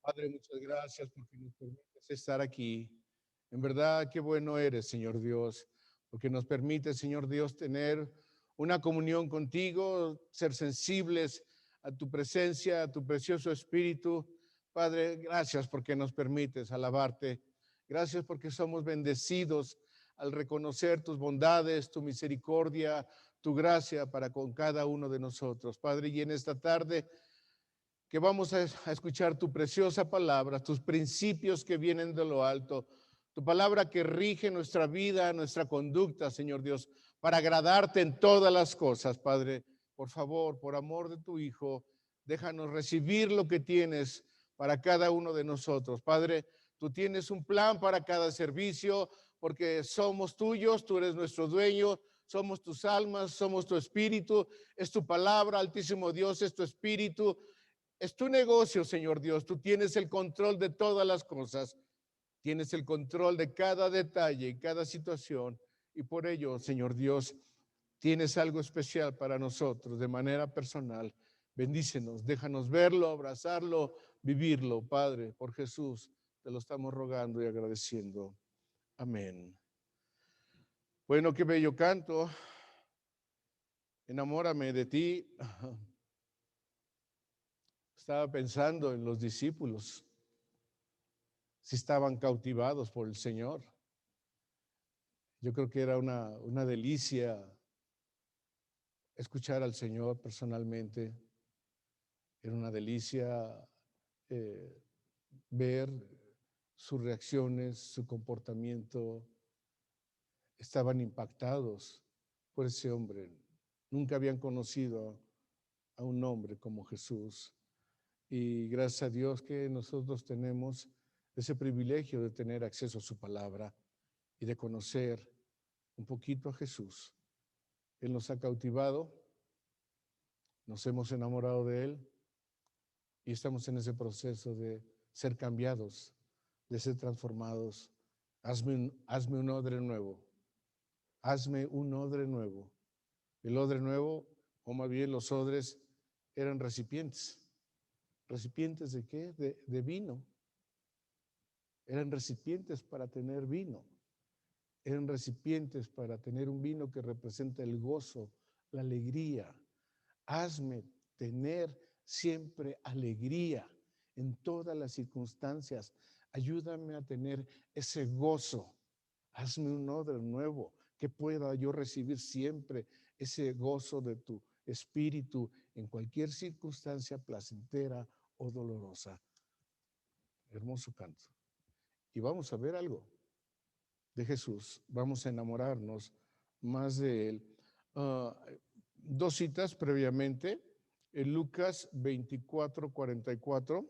Padre, muchas gracias porque nos permites estar aquí. En verdad, qué bueno eres, Señor Dios, porque nos permite, Señor Dios, tener una comunión contigo, ser sensibles a tu presencia, a tu precioso Espíritu. Padre, gracias porque nos permites alabarte. Gracias porque somos bendecidos al reconocer tus bondades, tu misericordia, tu gracia para con cada uno de nosotros. Padre, y en esta tarde que vamos a escuchar tu preciosa palabra, tus principios que vienen de lo alto, tu palabra que rige nuestra vida, nuestra conducta, Señor Dios, para agradarte en todas las cosas, Padre. Por favor, por amor de tu Hijo, déjanos recibir lo que tienes para cada uno de nosotros. Padre, tú tienes un plan para cada servicio, porque somos tuyos, tú eres nuestro dueño, somos tus almas, somos tu espíritu, es tu palabra, Altísimo Dios, es tu espíritu. Es tu negocio, Señor Dios. Tú tienes el control de todas las cosas. Tienes el control de cada detalle y cada situación. Y por ello, Señor Dios, tienes algo especial para nosotros de manera personal. Bendícenos, déjanos verlo, abrazarlo, vivirlo, Padre, por Jesús. Te lo estamos rogando y agradeciendo. Amén. Bueno, qué bello canto. Enamórame de ti. Estaba pensando en los discípulos, si estaban cautivados por el Señor. Yo creo que era una delicia escuchar al Señor personalmente. Era una delicia eh, ver sus reacciones, su comportamiento. Estaban impactados por ese hombre. Nunca habían conocido a un hombre como Jesús. Y gracias a Dios que nosotros tenemos ese privilegio de tener acceso a su palabra y de conocer un poquito a Jesús. Él nos ha cautivado, nos hemos enamorado de Él y estamos en ese proceso de ser cambiados, de ser transformados. Hazme un odre nuevo, hazme un odre nuevo. El odre nuevo, o más bien los odres, eran recipientes. ¿Recipientes de qué? De vino. Eran recipientes para tener vino. Eran recipientes para tener un vino que representa el gozo, la alegría. Hazme tener siempre alegría en todas las circunstancias. Ayúdame a tener ese gozo. Hazme un odre nuevo que pueda yo recibir siempre ese gozo de tu espíritu en cualquier circunstancia placentera o dolorosa. Hermoso canto. Y vamos a ver algo de Jesús. Vamos a enamorarnos más de Él. Dos citas previamente. En Lucas 24:44.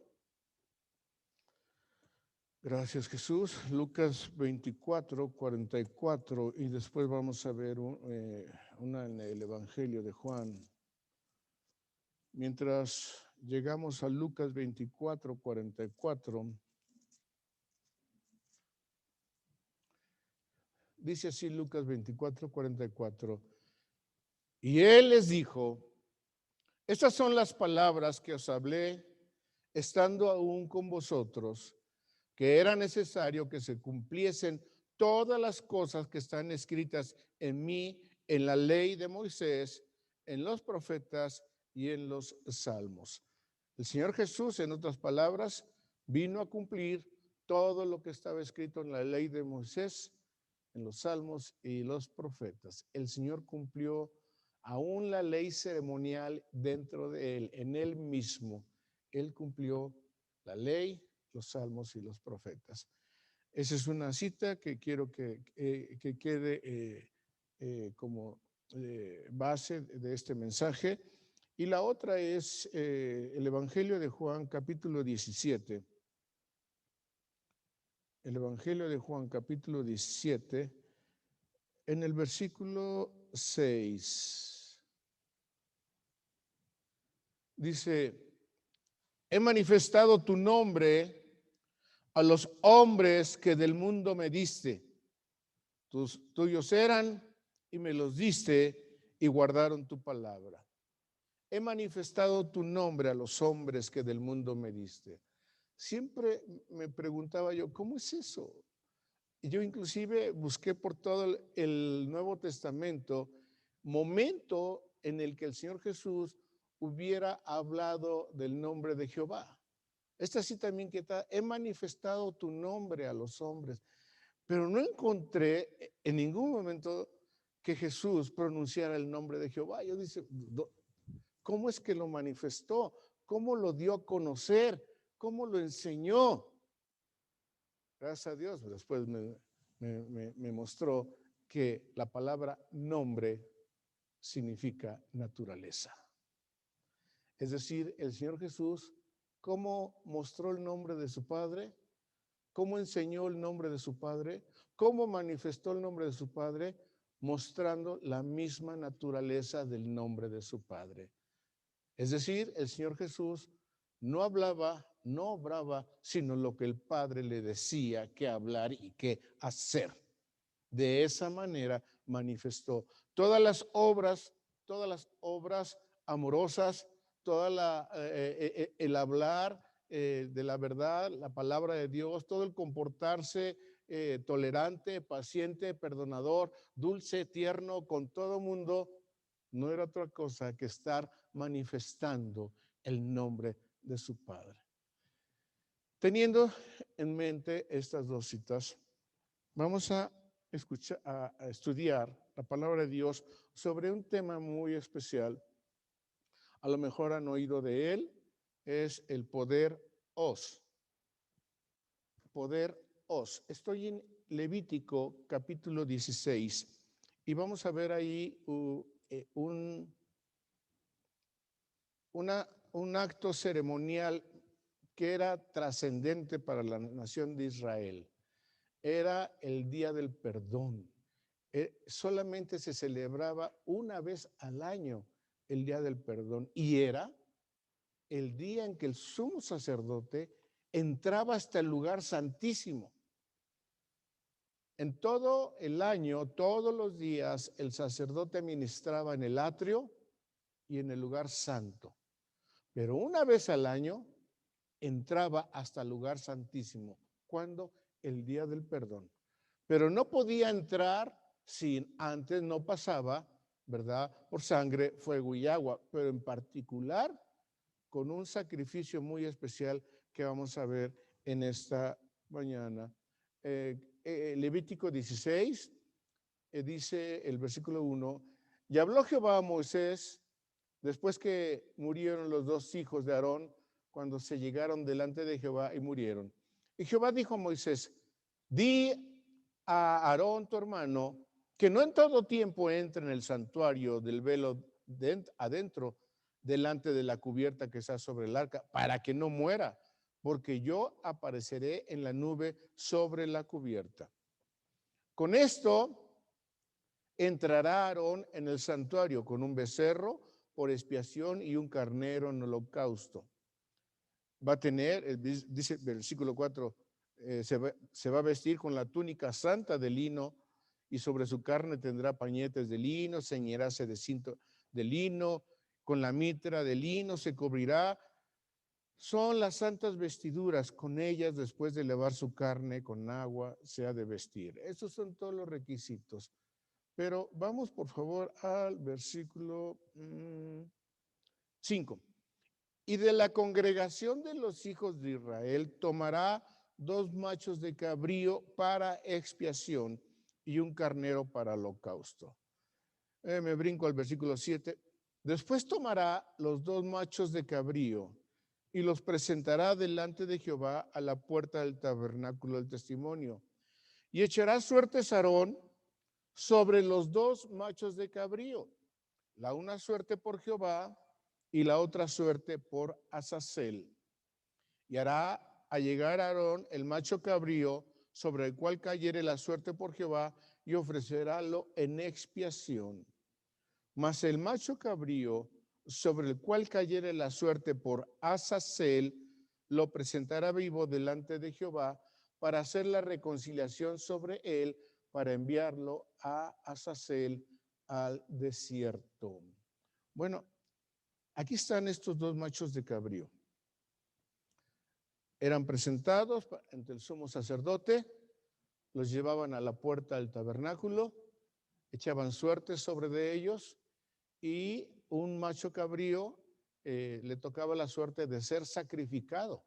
Gracias, Jesús. Lucas 24:44. Y después vamos a ver una en el Evangelio de Juan. Mientras llegamos a Lucas 24:44, dice así Lucas 24:44. Y Él les dijo: estas son las palabras que os hablé estando aún con vosotros, que era necesario que se cumpliesen todas las cosas que están escritas en mí, en la ley de Moisés, en los profetas y en los salmos. El Señor Jesús, en otras palabras, vino a cumplir todo lo que estaba escrito en la ley de Moisés, en los salmos y los profetas. El Señor cumplió aún la ley ceremonial dentro de Él, en Él mismo. Él cumplió la ley, los salmos y los profetas. Esa es una cita que quiero que quede como base de este mensaje. Y la otra es el Evangelio de Juan, capítulo 17. El Evangelio de Juan, capítulo 17, en el versículo 6. Dice: he manifestado tu nombre a los hombres que del mundo me diste. Tus tuyos eran y me los diste y guardaron tu palabra. He manifestado tu nombre a los hombres que del mundo me diste. siempre me preguntaba yo, ¿cómo es eso? Y yo inclusive busqué por todo el Nuevo Testamento momento en el que el Señor Jesús hubiera hablado del nombre de Jehová. Esta sí también que está, he manifestado tu nombre a los hombres, pero no encontré en ningún momento que Jesús pronunciara el nombre de Jehová. Yo dice, ¿cómo es que lo manifestó? ¿Cómo lo dio a conocer? ¿Cómo lo enseñó? Gracias a Dios, después me mostró que la palabra nombre significa naturaleza. Es decir, el Señor Jesús, ¿cómo mostró el nombre de su Padre? ¿Cómo enseñó el nombre de su Padre? ¿Cómo manifestó el nombre de su Padre? Mostrando la misma naturaleza del nombre de su Padre. Es decir, el Señor Jesús no hablaba, no obraba, sino lo que el Padre le decía que hablar y que hacer. De esa manera manifestó todas las obras amorosas, el hablar de la verdad, la palabra de Dios, todo el comportarse tolerante, paciente, perdonador, dulce, tierno con todo mundo, no era otra cosa que estar manifestando el nombre de su Padre. Teniendo en mente estas dos citas, vamos a estudiar la palabra de Dios sobre un tema muy especial. A lo mejor han oído de él, es el poder os. Poder os. Estoy en Levítico capítulo 16 y vamos a ver ahí un acto ceremonial que era trascendente para la nación de Israel. Era el día del perdón. Solamente se celebraba una vez al año el día del perdón y era el día en que el sumo sacerdote entraba hasta el lugar santísimo. En todo el año, todos los días, el sacerdote ministraba en el atrio y en el lugar santo. Pero una vez al año entraba hasta el lugar santísimo. ¿Cuándo? El día del perdón. Pero no podía entrar si antes no pasaba, ¿verdad? Por sangre, fuego y agua, pero en particular con un sacrificio muy especial que vamos a ver en esta mañana. Levítico 16, dice el versículo 1, y habló Jehová a Moisés después que murieron los dos hijos de Aarón, cuando se llegaron delante de Jehová y murieron. Y Jehová dijo a Moisés, di a Aarón tu hermano que no en todo tiempo entre en el santuario del velo adentro, delante de la cubierta que está sobre el arca, para que no muera, porque yo apareceré en la nube sobre la cubierta. Con esto entrará Aarón en el santuario con un becerro por expiación y un carnero en holocausto. Va a tener, dice el versículo 4, se va a vestir con la túnica santa de lino y sobre su carne tendrá pañetes de lino, ceñiráse de cinto de lino, con la mitra de lino se cubrirá. Son las santas vestiduras, con ellas después de lavar su carne con agua se ha de vestir. Estos son todos los requisitos. Pero vamos por favor al versículo 5. Y de la congregación de los hijos de Israel tomará 2 machos de cabrío para expiación y un carnero para holocausto. Me brinco al versículo 7. Después tomará los 2 machos de cabrío y los presentará delante de Jehová a la puerta del tabernáculo del testimonio. Y echará suertes Aarón sobre los 2 machos de cabrío, la una suerte por Jehová y la otra suerte por Azazel. Y hará allegar a Aarón el macho cabrío sobre el cual cayere la suerte por Jehová y ofrecerálo en expiación. Mas el macho cabrío sobre el cual cayere la suerte por Azazel lo presentará vivo delante de Jehová para hacer la reconciliación sobre él, para enviarlo a Azazel al desierto. Bueno, aquí están estos 2 machos de cabrío. Eran presentados ante el sumo sacerdote, los llevaban a la puerta del tabernáculo, echaban suerte sobre de ellos y un macho cabrío le tocaba la suerte de ser sacrificado.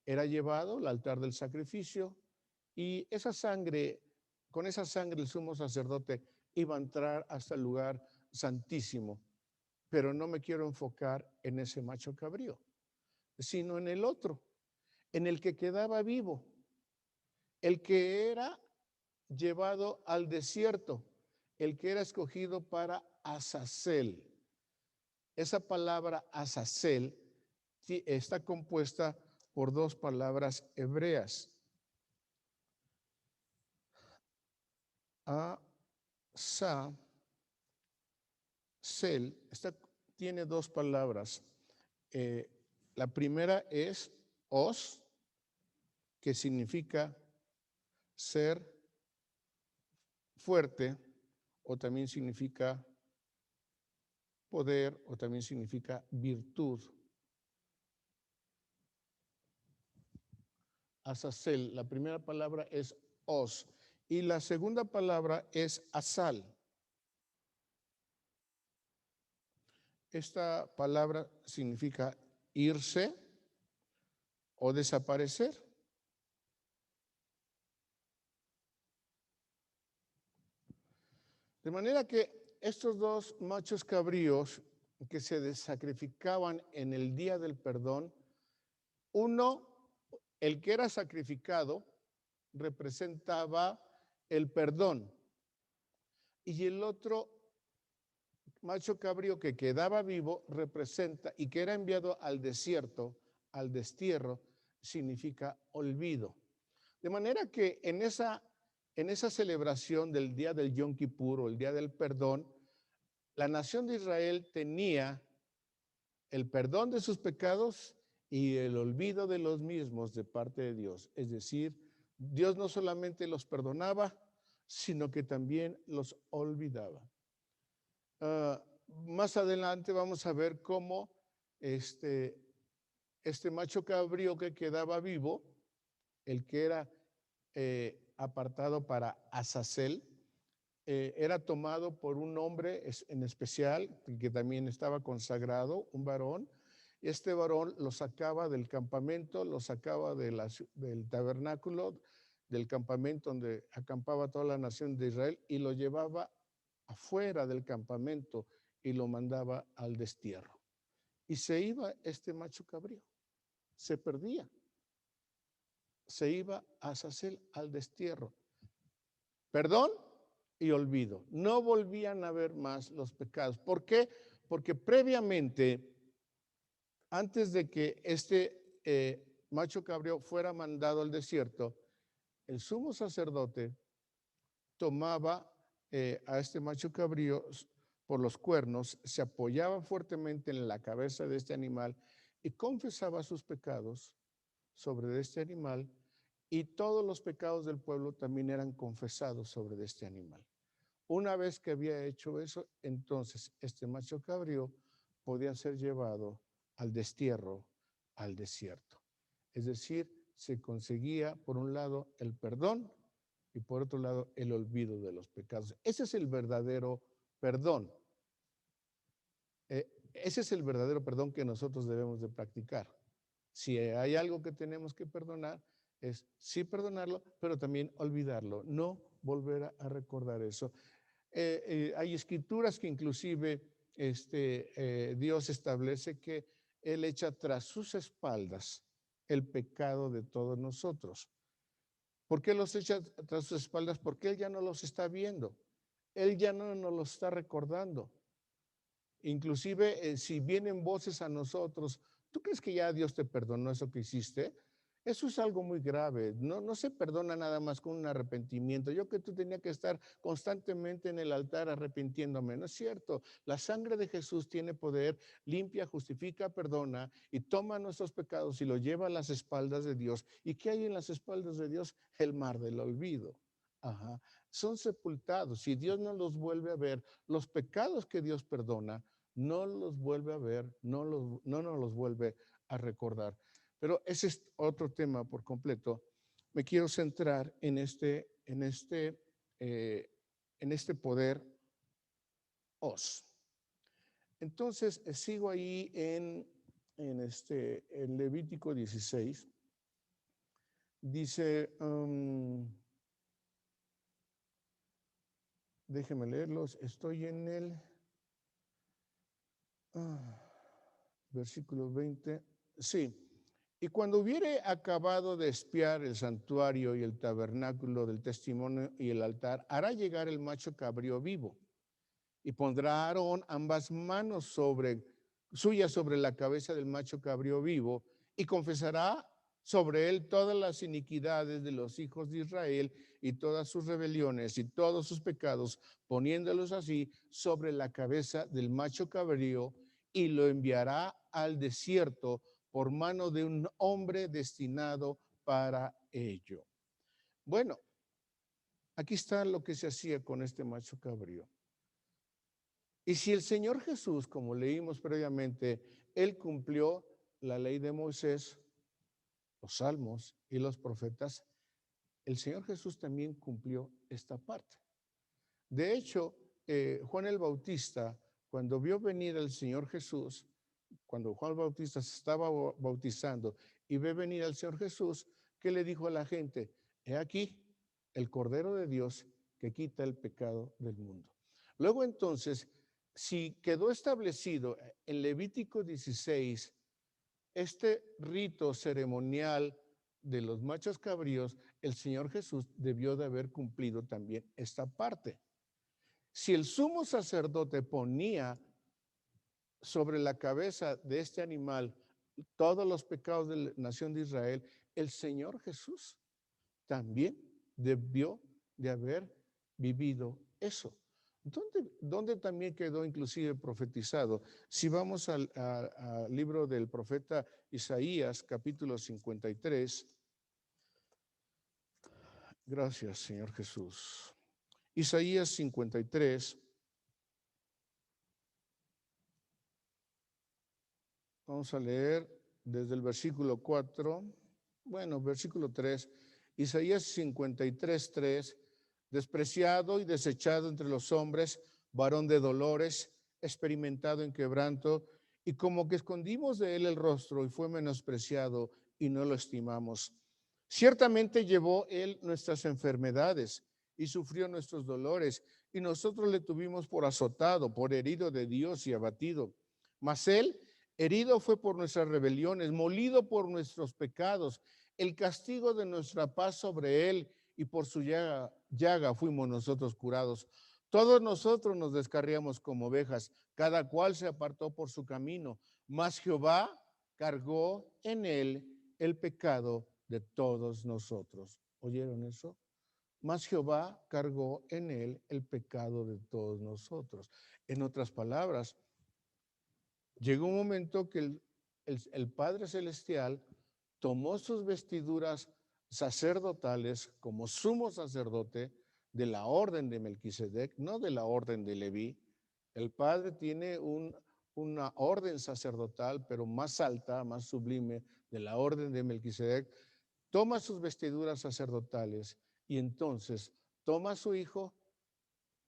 Era llevado al altar del sacrificio y esa sangre, con esa sangre el sumo sacerdote iba a entrar hasta el lugar santísimo. Pero no me quiero enfocar en ese macho cabrío, sino en el otro, en el que quedaba vivo, el que era llevado al desierto, el que era escogido para Azazel. Esa palabra Azazel está compuesta por dos palabras hebreas. Azazel tiene dos palabras. La primera es os, que significa ser fuerte, o también significa poder, o también significa virtud. Azazel, la primera palabra es os, y la segunda palabra es asal. Esta palabra significa irse o desaparecer. De manera que estos dos machos cabríos que se sacrificaban en el día del perdón, uno, el que era sacrificado, representaba el perdón, y el otro macho cabrío que quedaba vivo representa, y que era enviado al desierto, al destierro, significa olvido. De manera que en esa celebración del día del Yom Kippur, o el día del perdón, la nación de Israel tenía el perdón de sus pecados y el olvido de los mismos de parte de Dios. Es decir, Dios no solamente los perdonaba, sino que también los olvidaba. Más adelante vamos a ver cómo este macho cabrío que quedaba vivo, el que era apartado para Azazel, era tomado por un hombre en especial, que también estaba consagrado, un varón. Este varón lo sacaba del campamento, lo sacaba del tabernáculo, del campamento donde acampaba toda la nación de Israel, y lo llevaba afuera del campamento y lo mandaba al destierro. Y se iba este macho cabrío, se perdía, se iba a Azazel al destierro. Perdón y olvido. No volvían a ver más los pecados. ¿Por qué? Porque previamente, antes de que este macho cabrío fuera mandado al desierto, el sumo sacerdote tomaba a este macho cabrío por los cuernos, se apoyaba fuertemente en la cabeza de este animal y confesaba sus pecados sobre este animal, y todos los pecados del pueblo también eran confesados sobre este animal. Una vez que había hecho eso, entonces este macho cabrío podía ser llevado al destierro, al desierto. Es decir, se conseguía por un lado el perdón y por otro lado el olvido de los pecados. Ese es el verdadero perdón. Ese es el verdadero perdón que nosotros debemos de practicar. Si hay algo que tenemos que perdonar, es sí perdonarlo, pero también olvidarlo, no volver a recordar eso. Hay escrituras que inclusive Dios establece que Él echa tras sus espaldas el pecado de todos nosotros. ¿Por qué los echa tras sus espaldas? Porque Él ya no los está viendo. Él ya no nos los está recordando. Inclusive si vienen voces a nosotros, ¿tú crees que ya Dios te perdonó eso que hiciste? Eso es algo muy grave. No se perdona nada más con un arrepentimiento. Yo que tú tenía que estar constantemente en el altar arrepintiéndome. No es cierto. La sangre de Jesús tiene poder, limpia, justifica, perdona y toma nuestros pecados y los lleva a las espaldas de Dios. ¿Y qué hay en las espaldas de Dios? El mar del olvido. Ajá. Son sepultados. Si Dios no los vuelve a ver, los pecados que Dios perdona, no los vuelve a ver, no nos los vuelve a recordar. Pero ese es otro tema por completo. Me quiero centrar eh, en este poder os. Entonces, sigo ahí en Levítico 16. Dice, déjenme leerlos, estoy en el versículo 20. Sí. Y cuando hubiere acabado de espiar el santuario y el tabernáculo del testimonio y el altar, hará llegar el macho cabrío vivo y pondrá a Aarón ambas manos suyas sobre la cabeza del macho cabrío vivo y confesará sobre él todas las iniquidades de los hijos de Israel y todas sus rebeliones y todos sus pecados, poniéndolos así sobre la cabeza del macho cabrío, y lo enviará al desierto por mano de un hombre destinado para ello. Bueno, aquí está lo que se hacía con este macho cabrío. Y si el Señor Jesús, como leímos previamente, Él cumplió la ley de Moisés, los salmos y los profetas, el Señor Jesús también cumplió esta parte. De hecho, Juan el Bautista, cuando vio venir al Señor Jesús, cuando Juan el Bautista se estaba bautizando y ve venir al Señor Jesús, ¿qué le dijo a la gente? He aquí el Cordero de Dios que quita el pecado del mundo. Luego entonces, si quedó establecido en Levítico 16 este rito ceremonial de los machos cabríos, el Señor Jesús debió de haber cumplido también esta parte. Si el sumo sacerdote ponía sobre la cabeza de este animal todos los pecados de la nación de Israel, el Señor Jesús también debió de haber vivido eso. ¿Dónde también quedó inclusive profetizado? Si vamos al libro del profeta Isaías, capítulo 53. Gracias, Señor Jesús. Isaías 53. Vamos a leer desde el versículo 4, versículo 3. Isaías 53, 3. Despreciado y desechado entre los hombres, varón de dolores, experimentado en quebranto, y como que escondimos de él el rostro y fue menospreciado y no lo estimamos. Ciertamente llevó él nuestras enfermedades y sufrió nuestros dolores, y nosotros le tuvimos por azotado, por herido de Dios y abatido. Mas él herido fue por nuestras rebeliones, molido por nuestros pecados. El castigo de nuestra paz sobre él, y por su llaga fuimos nosotros curados. Todos nosotros nos descarriamos como ovejas, cada cual se apartó por su camino, mas Jehová cargó en él el pecado de todos nosotros. ¿Oyeron eso? Mas Jehová cargó en él el pecado de todos nosotros. En otras palabras, llegó un momento que el Padre Celestial tomó sus vestiduras sacerdotales como sumo sacerdote de la orden de Melquisedec, no de la orden de Leví. El Padre tiene una orden sacerdotal, pero más alta, más sublime, de la orden de Melquisedec. Toma sus vestiduras sacerdotales y entonces toma a su Hijo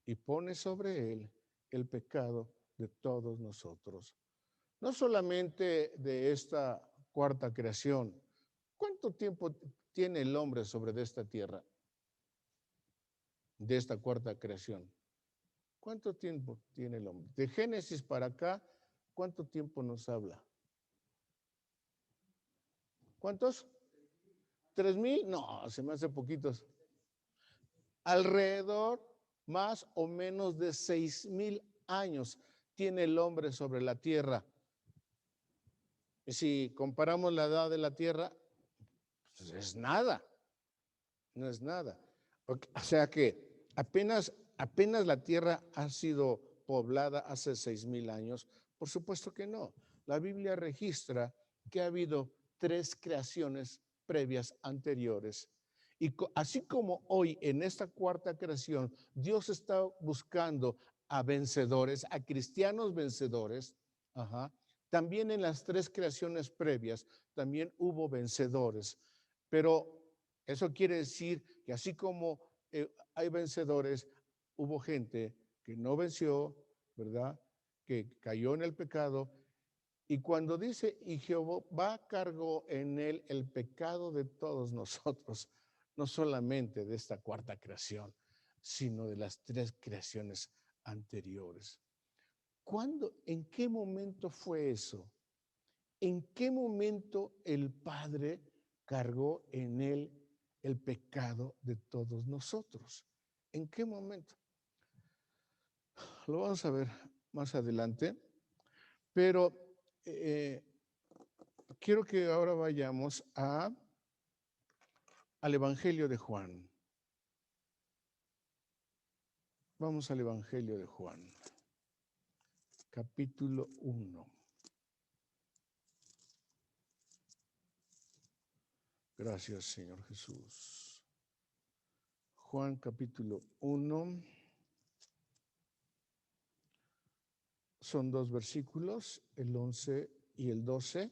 y pone sobre él el pecado de todos nosotros. No solamente de esta cuarta creación. ¿Cuánto tiempo tiene el hombre sobre esta tierra? De esta cuarta creación. ¿Cuánto tiempo tiene el hombre? De Génesis para acá, ¿cuánto tiempo nos habla? ¿Cuántos? ¿3,000? No, se me hace poquitos. Alrededor más o menos de 6,000 años tiene el hombre sobre la tierra. Y si comparamos la edad de la tierra, pues es nada. No es nada. O sea que apenas la tierra ha sido poblada hace 6,000 años. Por supuesto que no. La Biblia registra que ha habido 3 creaciones previas anteriores. Y así como hoy en esta cuarta creación, Dios está buscando a vencedores, a cristianos vencedores, También en las 3 creaciones previas, también hubo vencedores. Pero eso quiere decir que así como hay vencedores, hubo gente que no venció, ¿verdad? Que cayó en el pecado. Y cuando dice, y Jehová cargó en él el pecado de todos nosotros, no solamente de esta 4ª creación, sino de las 3 creaciones anteriores. ¿Cuándo, en qué momento fue eso? ¿En qué momento el Padre cargó en él el pecado de todos nosotros? ¿En qué momento? Lo vamos a ver más adelante, pero quiero que ahora vayamos al Evangelio de Juan. Vamos al Evangelio de Juan, capítulo 1. Gracias, Señor Jesús. Juan, capítulo 1. Son 2 versículos, el 11 y el 12.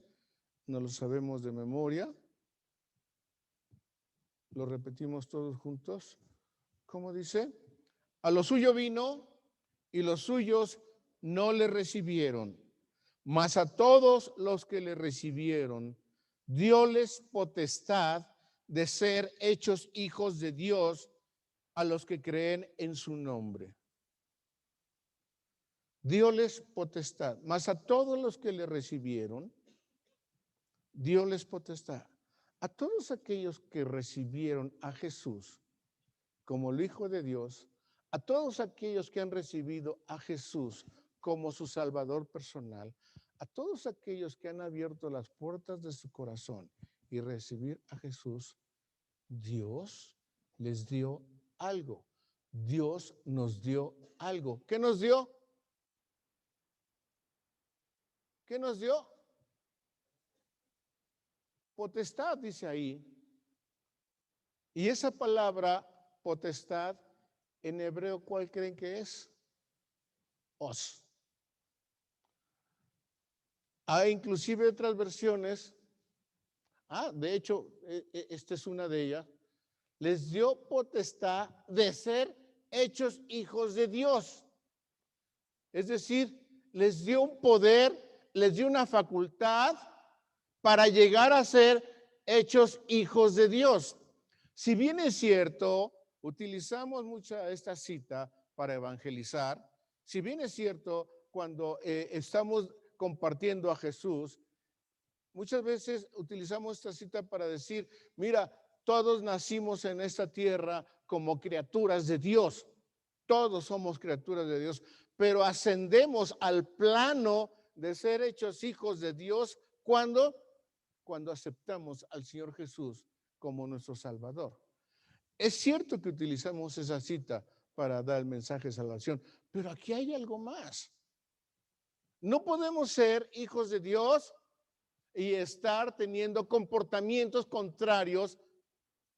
No lo sabemos de memoria. Lo repetimos todos juntos. ¿Cómo dice? A lo suyo vino y los suyos no le recibieron. Mas a todos los que le recibieron, dióles potestad de ser hechos hijos de Dios, a los que creen en su nombre. Dióles potestad. Mas a todos los que le recibieron, dióles potestad. A todos aquellos que recibieron a Jesús como el Hijo de Dios, a todos aquellos que han recibido a Jesús como su Salvador personal, a todos aquellos que han abierto las puertas de su corazón y recibir a Jesús, Dios les dio algo. Dios nos dio algo. ¿Qué nos dio? ¿Qué nos dio? Potestad, dice ahí. Y esa palabra potestad, en hebreo, ¿cuál creen que es? Os. Hay inclusive otras versiones. De hecho, esta es una de ellas. Les dio potestad de ser hechos hijos de Dios. Es decir, les dio un poder, les dio una facultad para llegar a ser hechos hijos de Dios. Si bien es cierto, utilizamos mucha esta cita para evangelizar, si bien es cierto, cuando estamos compartiendo a Jesús, muchas veces utilizamos esta cita para decir, mira, todos nacimos en esta tierra como criaturas de Dios. Todos somos criaturas de Dios, pero ascendemos al plano de ser hechos hijos de Dios cuando aceptamos al Señor Jesús como nuestro Salvador. Es cierto que utilizamos esa cita para dar el mensaje de salvación, pero aquí hay algo más. No podemos ser hijos de Dios y estar teniendo comportamientos contrarios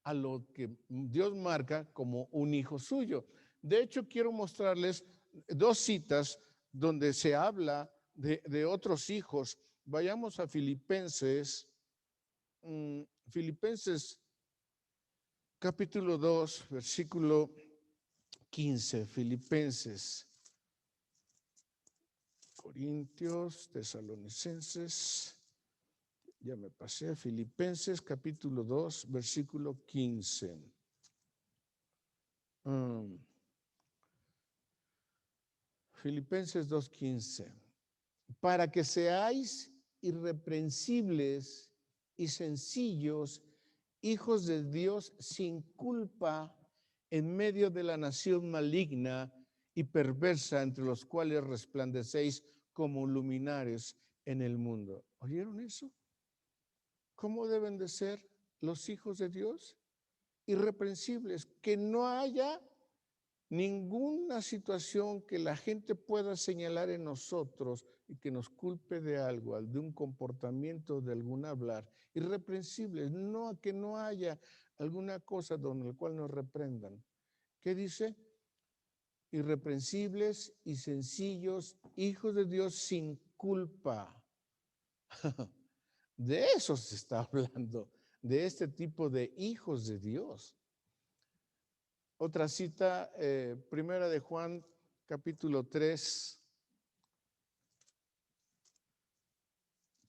a lo que Dios marca como un hijo suyo. De hecho, quiero mostrarles 2 citas donde se habla de otros hijos. Vayamos a Filipenses. Filipenses capítulo 2, versículo 15. Filipenses, Corintios, Tesalonicenses. Ya me pasé a Filipenses capítulo 2, versículo 15. Filipenses 2:15. Para que seáis irreprensibles y sencillos, hijos de Dios sin culpa en medio de la nación maligna y perversa, entre los cuales resplandecéis como luminares en el mundo. ¿Oyeron eso? ¿Cómo deben de ser los hijos de Dios? Irreprensibles, que no haya ninguna situación que la gente pueda señalar en nosotros y que nos culpe de algo, de un comportamiento, de algún hablar. Irreprensibles, no, que no haya alguna cosa donde la cual nos reprendan. ¿Qué dice? Irreprensibles y sencillos, hijos de Dios sin culpa. De eso se está hablando, de este tipo de hijos de Dios. Otra cita, Primera de Juan, capítulo 3.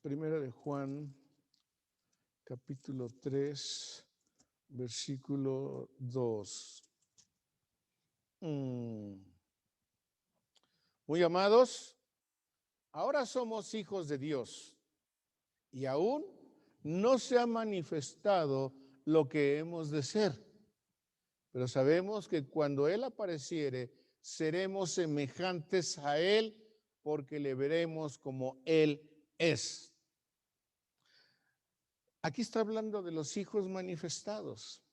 Primera de Juan, capítulo 3, versículo 2. Muy amados, ahora somos hijos de Dios y aún no se ha manifestado lo que hemos de ser. Pero sabemos que cuando Él apareciere, seremos semejantes a Él porque le veremos como Él es. Aquí está hablando de los hijos manifestados.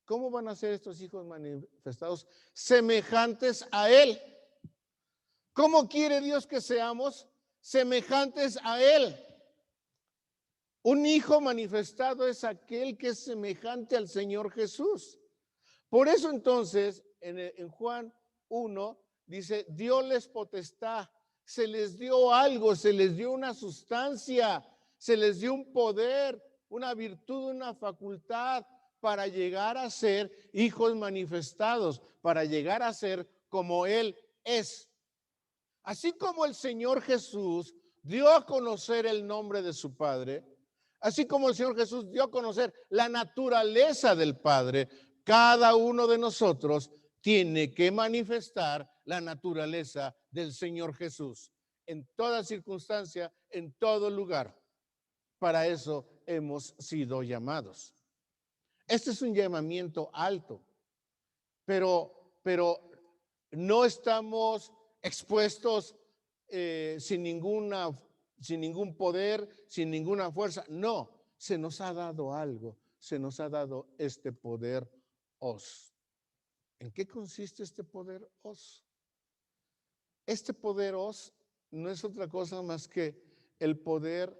¿Cómo van a ser estos hijos manifestados? Semejantes a Él. ¿Cómo quiere Dios que seamos? Semejantes a Él. Un hijo manifestado es aquel que es semejante al Señor Jesús. Por eso entonces, en Juan 1, dice, dióles potestad, se les dio algo, se les dio una sustancia, se les dio un poder, una virtud, una facultad para llegar a ser hijos manifestados, para llegar a ser como Él es. Así como el Señor Jesús dio a conocer el nombre de su Padre, así como el Señor Jesús dio a conocer la naturaleza del Padre, cada uno de nosotros tiene que manifestar la naturaleza del Señor Jesús en toda circunstancia, en todo lugar. Para eso hemos sido llamados. Este es un llamamiento alto, pero no estamos expuestos sin ningún poder, sin ninguna fuerza. No, se nos ha dado algo, se nos ha dado este poder os. ¿En qué consiste este poder os? Este poder os no es otra cosa más que el poder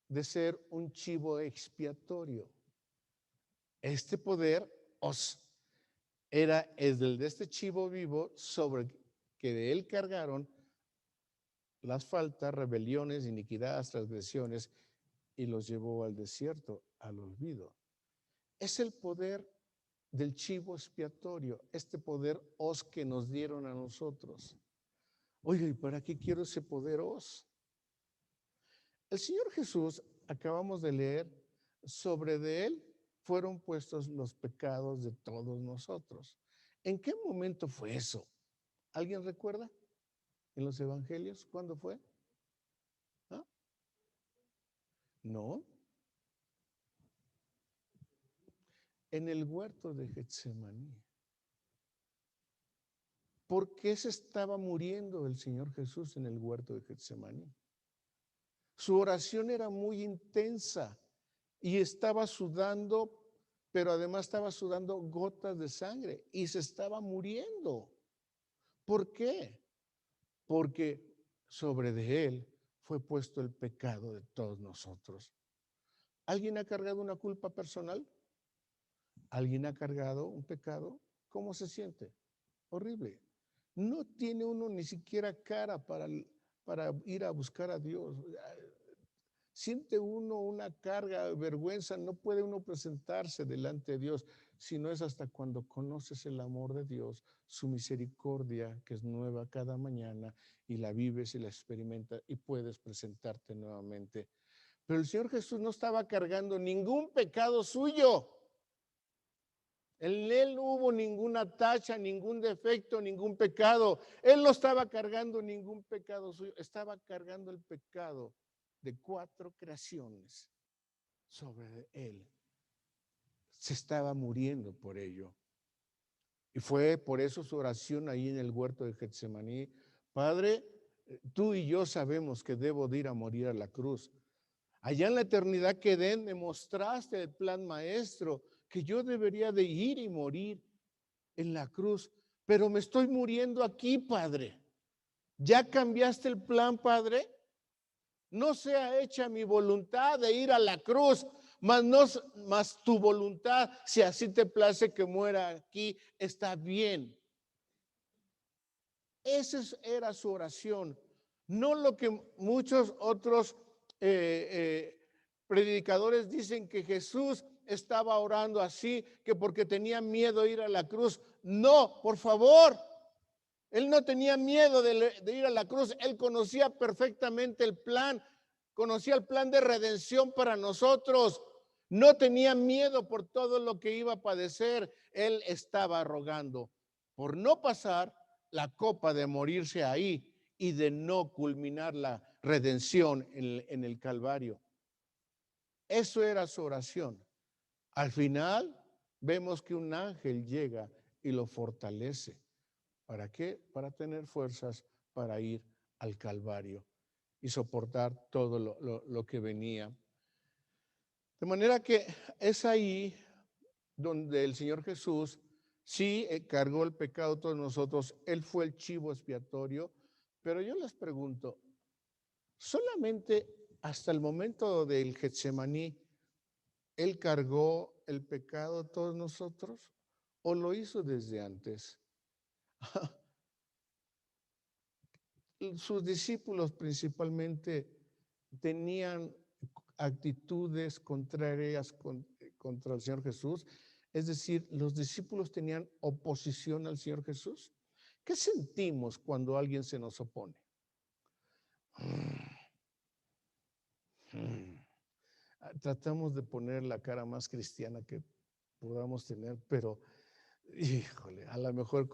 de ser un chivo expiatorio. Este poder os es el de este chivo vivo sobre que de él cargaron las faltas, rebeliones, iniquidades, transgresiones y los llevó al desierto, al olvido. Es el poder del chivo expiatorio, este poder os que nos dieron a nosotros. Oiga, ¿y para qué quiero ese poder os? El Señor Jesús, acabamos de leer, sobre de él fueron puestos los pecados de todos nosotros. ¿En qué momento fue eso? ¿Alguien recuerda? ¿En los evangelios? ¿Cuándo fue? ¿Ah? No. En el huerto de Getsemaní. ¿Por qué se estaba muriendo el Señor Jesús en el huerto de Getsemaní? Su oración era muy intensa y estaba sudando, pero además estaba sudando gotas de sangre y se estaba muriendo. ¿Por qué? Porque sobre de él fue puesto el pecado de todos nosotros. ¿Alguien ha cargado una culpa personal? ¿Alguien ha cargado un pecado? ¿Cómo se siente? Horrible. No tiene uno ni siquiera cara para ir a buscar a Dios. Siente uno una carga, vergüenza, no puede uno presentarse delante de Dios, si no es hasta cuando conoces el amor de Dios, su misericordia que es nueva cada mañana y la vives y la experimentas y puedes presentarte nuevamente. Pero el Señor Jesús no estaba cargando ningún pecado suyo. En él no hubo ninguna tacha, ningún defecto, ningún pecado. Él no estaba cargando ningún pecado suyo, estaba cargando el pecado de 4 creaciones sobre él. Se estaba muriendo por ello. Y fue por eso su oración ahí en el huerto de Getsemaní. Padre, tú y yo sabemos que debo de ir a morir a la cruz. Allá en la eternidad que me mostraste el plan maestro, que yo debería de ir y morir en la cruz, pero me estoy muriendo aquí, Padre. ¿Ya cambiaste el plan, Padre? No sea hecha mi voluntad de ir a la cruz, mas tu voluntad, si así te place que muera aquí, está bien. Esa era su oración, no lo que muchos otros predicadores dicen que Jesús estaba orando así, que porque tenía miedo de ir a la cruz. No, por favor. Él no tenía miedo de ir a la cruz. Él conocía perfectamente el plan. Conocía el plan de redención para nosotros. No tenía miedo por todo lo que iba a padecer. Él estaba rogando por no pasar la copa de morirse ahí y de no culminar la redención en el Calvario. Eso era su oración. Al final vemos que un ángel llega y lo fortalece. ¿Para qué? Para tener fuerzas para ir al Calvario y soportar todo lo que venía. De manera que es ahí donde el Señor Jesús sí cargó el pecado de todos nosotros. Él fue el chivo expiatorio. Pero yo les pregunto, ¿solamente hasta el momento del Getsemaní Él cargó el pecado de todos nosotros o lo hizo desde antes? Sus discípulos principalmente tenían actitudes contrarias contra el Señor Jesús. Es decir, los discípulos tenían oposición al Señor Jesús. ¿Qué sentimos cuando alguien se nos opone? Tratamos de poner la cara más cristiana que podamos tener, pero híjole, a lo mejor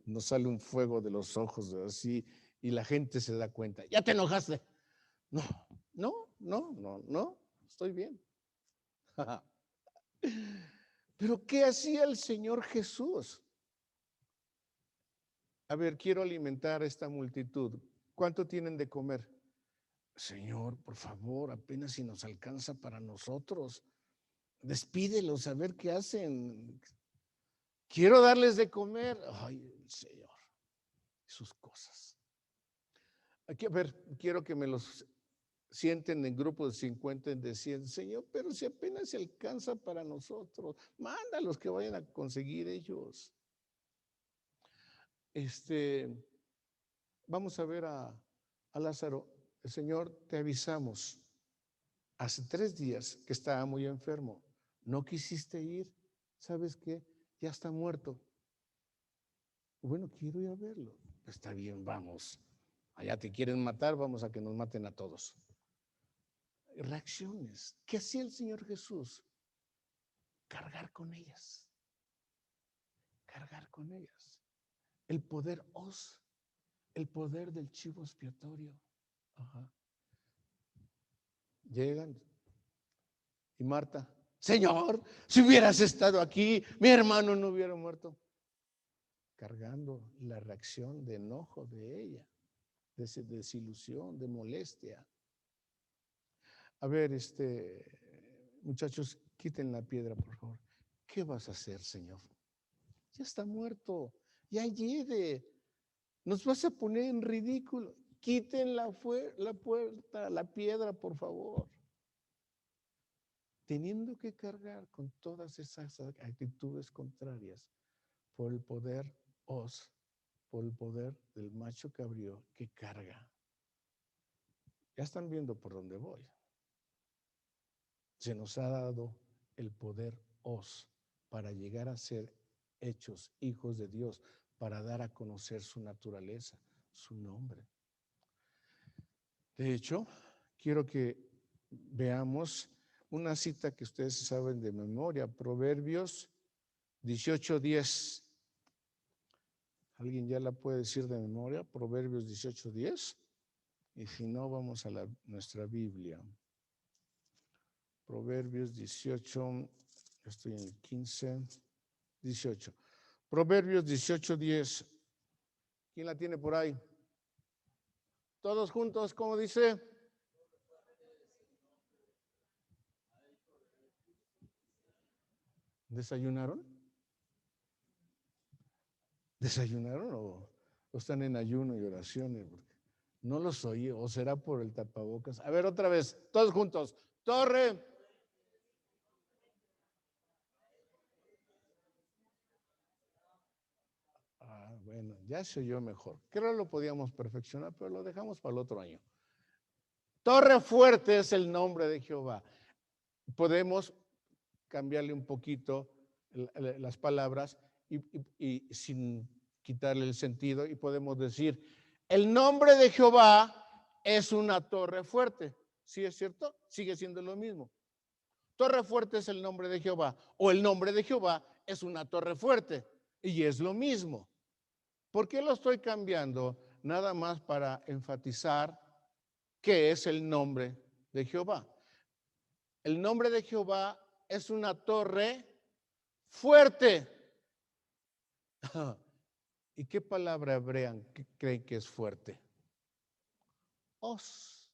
nos sale un fuego de los ojos así y la gente se da cuenta. ¿Ya te enojaste? No, no, estoy bien. Pero ¿qué hacía el Señor Jesús? A ver, quiero alimentar a esta multitud. ¿Cuánto tienen de comer? Señor, por favor, apenas si nos alcanza para nosotros. Despídelos a ver qué hacen. Quiero darles de comer. Ay, Señor, sus cosas. Aquí, a ver, quiero que me los sienten en grupos de 50 de 100. Señor, pero si apenas se alcanza para nosotros, mándalos que vayan a conseguir ellos. Vamos a ver a Lázaro. El Señor, te avisamos. Hace 3 días que estaba muy enfermo. No quisiste ir. ¿Sabes qué? Ya está muerto. Bueno, quiero ir a verlo. Está bien, vamos. Allá te quieren matar, vamos a que nos maten a todos. Reacciones. ¿Qué hacía el Señor Jesús? Cargar con ellas. Cargar con ellas. El poder el poder del chivo expiatorio. Ajá. Llegan. Y Marta, Señor, si hubieras estado aquí, mi hermano no hubiera muerto. Cargando la reacción de enojo de ella, de desilusión, de molestia. A ver, muchachos, quiten la piedra, por favor. ¿Qué vas a hacer, Señor? Ya está muerto, ya llegue. Nos vas a poner en ridículo. Quiten la puerta, la piedra, por favor. Teniendo que cargar con todas esas actitudes contrarias por el poder por el poder del macho cabrío que carga. Ya están viendo por dónde voy. Se nos ha dado el poder para llegar a ser hechos hijos de Dios, para dar a conocer su naturaleza, su nombre. De hecho, quiero que veamos una cita que ustedes saben de memoria, Proverbios 18:10. ¿Alguien ya la puede decir de memoria? Proverbios 18:10. Y si no, vamos a nuestra Biblia. Proverbios 18, estoy en el 15, 18. Proverbios 18:10. ¿Quién la tiene por ahí? Todos juntos, ¿cómo dice? ¿Desayunaron? ¿Desayunaron o están en ayuno y oraciones? No los oí, o será por el tapabocas. A ver, otra vez, todos juntos. Torre. Bueno, ya se oyó mejor. Creo que lo podíamos perfeccionar, pero lo dejamos para el otro año. Torre fuerte es el nombre de Jehová. Podemos cambiarle un poquito las palabras y sin quitarle el sentido, y podemos decir, el nombre de Jehová es una torre fuerte. ¿Sí es cierto? Sigue siendo lo mismo. Torre fuerte es el nombre de Jehová, o el nombre de Jehová es una torre fuerte, y es lo mismo. ¿Por qué lo estoy cambiando? Nada más para enfatizar qué es el nombre de Jehová. El nombre de Jehová es una torre fuerte. ¿Y qué palabra hebrea creen que es fuerte? Os.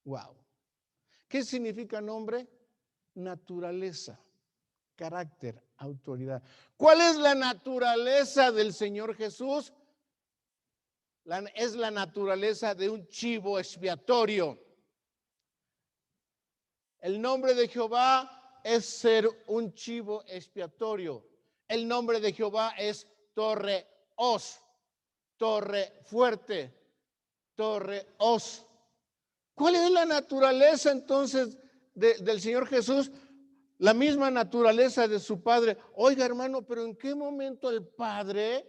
Wow. ¿Qué significa nombre? Naturaleza, carácter, autoridad. ¿Cuál es la naturaleza del Señor Jesús? Es la naturaleza de un chivo expiatorio. El nombre de Jehová es ser un chivo expiatorio. El nombre de Jehová es torre os, torre fuerte, torre os. ¿Cuál es la naturaleza entonces del Señor Jesús? La misma naturaleza de su Padre. Oiga, hermano, pero ¿en qué momento el Padre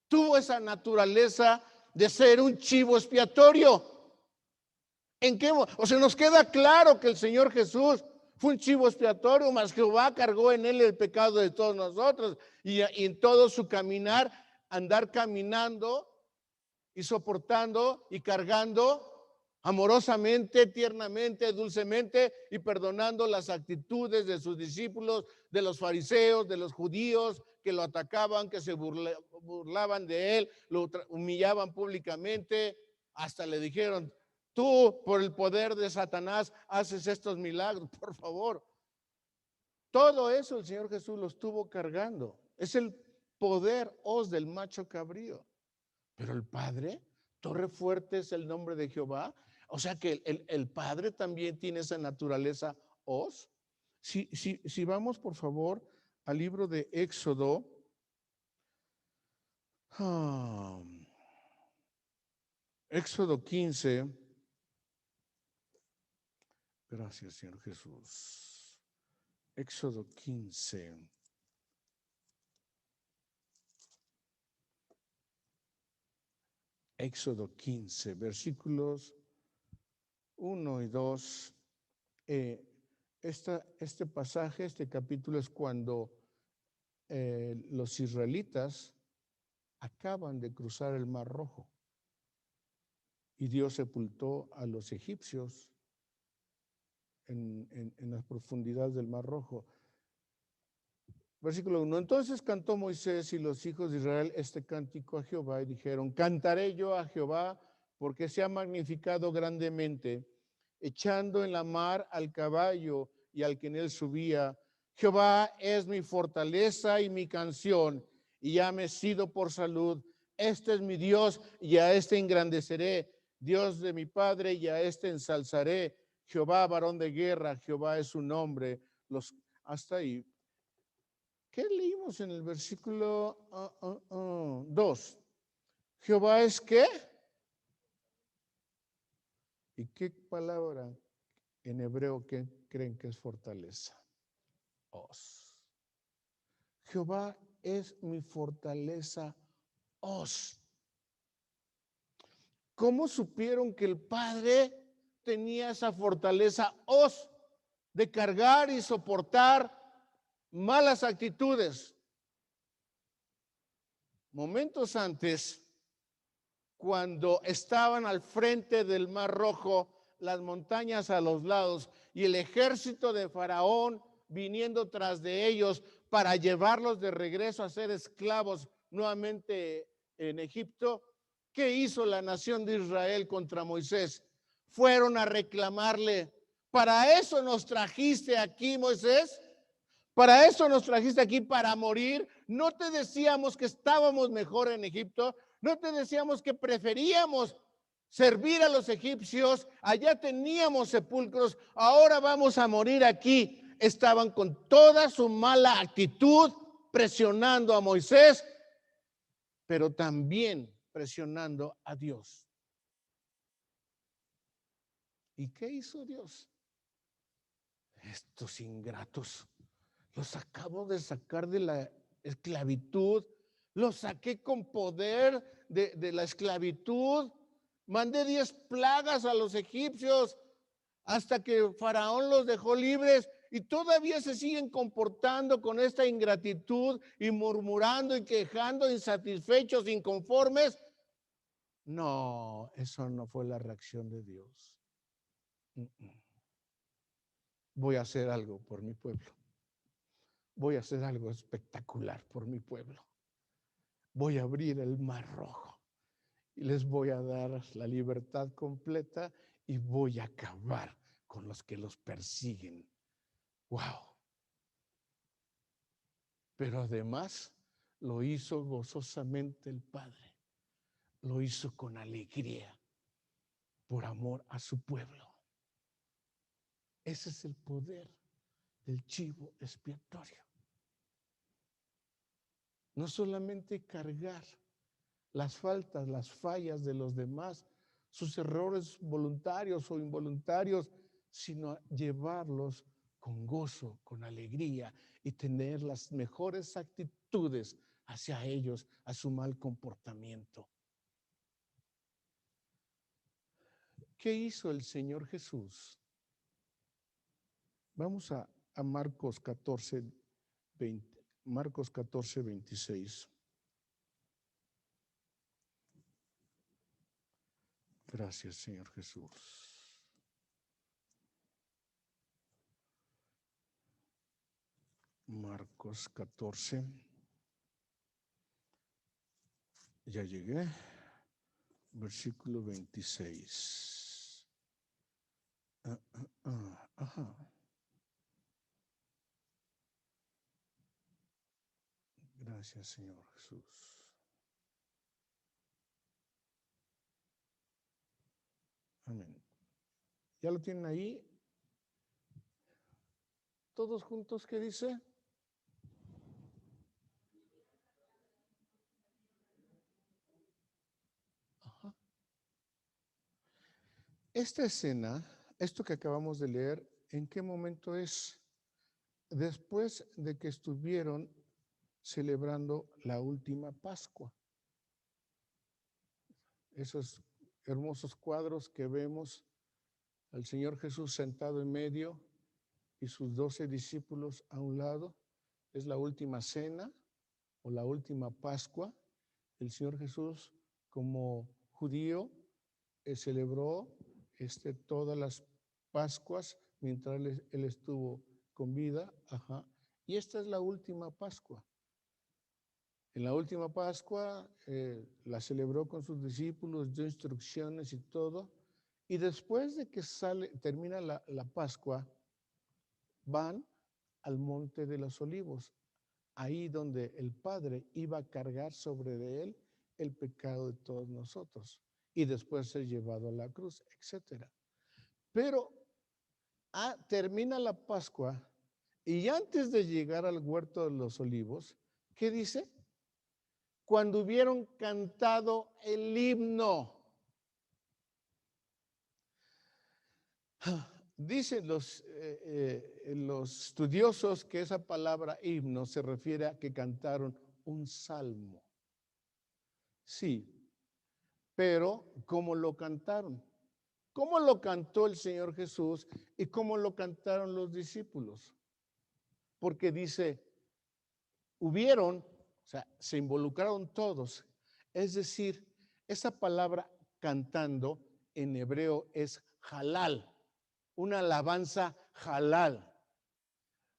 tuvo esa naturaleza de ser un chivo expiatorio? ¿En qué? O sea, nos queda claro que el Señor Jesús fue un chivo expiatorio, mas Jehová cargó en él el pecado de todos nosotros, y en todo su caminar, andar caminando y soportando y cargando amorosamente, tiernamente, dulcemente, y perdonando las actitudes de sus discípulos, de los fariseos, de los judíos que lo atacaban, que se burlaban de él, lo humillaban públicamente, hasta le dijeron, tú por el poder de Satanás haces estos milagros, por favor. Todo eso el Señor Jesús lo estuvo cargando. Es el poder os del macho cabrío. Pero el Padre, torre fuerte es el nombre de Jehová. O sea que el Padre también tiene esa naturaleza os. Si vamos por favor al libro de Éxodo. Éxodo 15. Gracias, Señor Jesús. Éxodo 15. Éxodo 15, versículos 1 y 2. Este pasaje, este capítulo es cuando los israelitas acaban de cruzar el Mar Rojo y Dios sepultó a los egipcios en las profundidades del Mar Rojo. Versículo 1. Entonces cantó Moisés y los hijos de Israel este cántico a Jehová y dijeron, cantaré yo a Jehová porque se ha magnificado grandemente, echando en la mar al caballo y al que en él subía. Jehová es mi fortaleza y mi canción, y ya me he sido por salud. Este es mi Dios, y a este engrandeceré. Dios de mi Padre, y a este ensalzaré. Jehová, varón de guerra, Jehová es su nombre. Hasta ahí. ¿Qué leímos en el versículo 2? Jehová es ¿qué? ¿Y qué palabra en hebreo que creen que es fortaleza? Os. Jehová es mi fortaleza, os. ¿Cómo supieron que el Padre tenía esa fortaleza, os, de cargar y soportar malas actitudes? Momentos antes, cuando estaban al frente del Mar Rojo, las montañas a los lados y el ejército de Faraón viniendo tras de ellos para llevarlos de regreso a ser esclavos nuevamente en Egipto, ¿qué hizo la nación de Israel contra Moisés? Fueron a reclamarle, ¿para eso nos trajiste aquí, Moisés? ¿Para eso nos trajiste aquí, para morir? ¿No te decíamos que estábamos mejor en Egipto? ¿No te decíamos que preferíamos servir a los egipcios? Allá teníamos sepulcros, ahora vamos a morir aquí. Estaban con toda su mala actitud presionando a Moisés, pero también presionando a Dios. ¿Y qué hizo Dios? Estos ingratos, los acabo de sacar de la esclavitud, los saqué con poder de la esclavitud, mandé 10 plagas a los egipcios hasta que Faraón los dejó libres y todavía se siguen comportando con esta ingratitud y murmurando y quejando, insatisfechos, inconformes. No, eso no fue la reacción de Dios. Voy a hacer algo por mi pueblo. Voy a hacer algo espectacular por mi pueblo. Voy a abrir el Mar Rojo y les voy a dar la libertad completa y voy a acabar con los que los persiguen. ¡Wow! Pero además lo hizo gozosamente el Padre. Lo hizo con alegría por amor a su pueblo. Ese es el poder del chivo expiatorio. No solamente cargar las faltas, las fallas de los demás, sus errores voluntarios o involuntarios, sino llevarlos con gozo, con alegría y tener las mejores actitudes hacia ellos, a su mal comportamiento. ¿Qué hizo el Señor Jesús? Vamos a Marcos 14, 20. Marcos 14, 26. Gracias, Señor Jesús. Marcos 14. Ya llegué. Versículo 26. Ajá. Gracias, Señor Jesús. Amén. ¿Ya lo tienen ahí? ¿Todos juntos qué dice? Ajá. Esta escena, esto que acabamos de leer, ¿en qué momento es? Después de que estuvieron celebrando la última Pascua. Esos hermosos cuadros que vemos al Señor Jesús sentado en medio y sus 12 discípulos a un lado, es la última cena o la última Pascua. El Señor Jesús, como judío, celebró todas las Pascuas mientras él estuvo con vida. Ajá. Y esta es la última Pascua. En la última Pascua la celebró con sus discípulos, dio instrucciones y todo. Y después de que termina la Pascua, van al Monte de los Olivos, ahí donde el Padre iba a cargar sobre de él el pecado de todos nosotros y después ser llevado a la cruz, etc. Pero termina la Pascua y antes de llegar al huerto de los Olivos, ¿qué dice? Cuando hubieron cantado el himno. Dicen los estudiosos que esa palabra himno se refiere a que cantaron un salmo. Sí, pero ¿cómo lo cantaron? ¿Cómo lo cantó el Señor Jesús y cómo lo cantaron los discípulos? Porque dice, hubieron, o sea, se involucraron todos. Es decir, esa palabra cantando en hebreo es halal, una alabanza halal.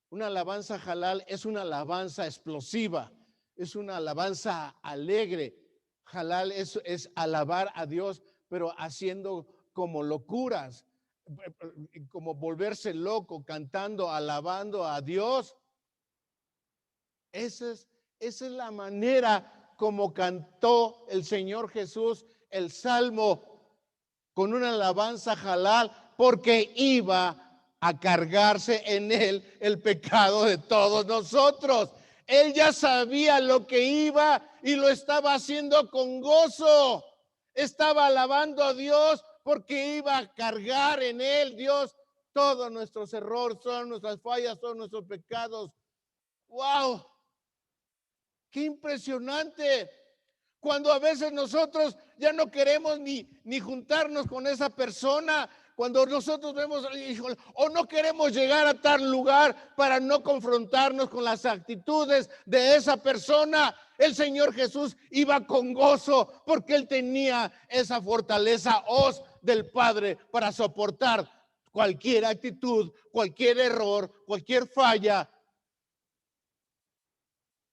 Una alabanza halal es una alabanza explosiva, es una alabanza alegre. Halal es alabar a Dios, pero haciendo como locuras, como volverse loco, cantando, alabando a Dios. Esa es la manera como cantó el Señor Jesús el Salmo, con una alabanza halal, porque iba a cargarse en él el pecado de todos nosotros. Él ya sabía lo que iba y lo estaba haciendo con gozo. Estaba alabando a Dios porque iba a cargar en él, Dios, todos nuestros errores, todas nuestras fallas, todos nuestros pecados. ¡Wow! ¡Qué impresionante! Cuando a veces nosotros ya no queremos ni juntarnos con esa persona, cuando nosotros vemos, o no queremos llegar a tal lugar para no confrontarnos con las actitudes de esa persona, el Señor Jesús iba con gozo porque Él tenía esa fortaleza del Padre para soportar cualquier actitud, cualquier error, cualquier falla,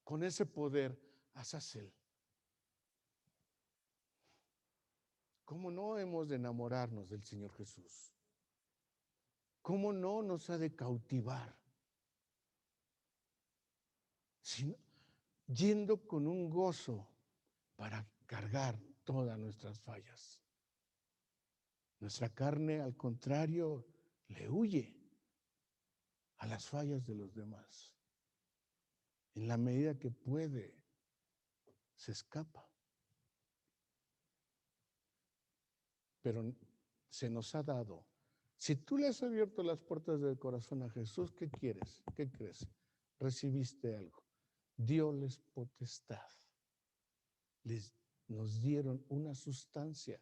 con ese poder Azazel. ¿Cómo no hemos de enamorarnos del Señor Jesús? ¿Cómo no nos ha de cautivar? Sino, yendo con un gozo para cargar todas nuestras fallas. Nuestra carne, al contrario, le huye a las fallas de los demás. En la medida que puede, se escapa. Pero se nos ha dado. Si tú le has abierto las puertas del corazón a Jesús, ¿qué quieres? ¿Qué crees? Recibiste algo. Diosles potestad. Nos dieron una sustancia,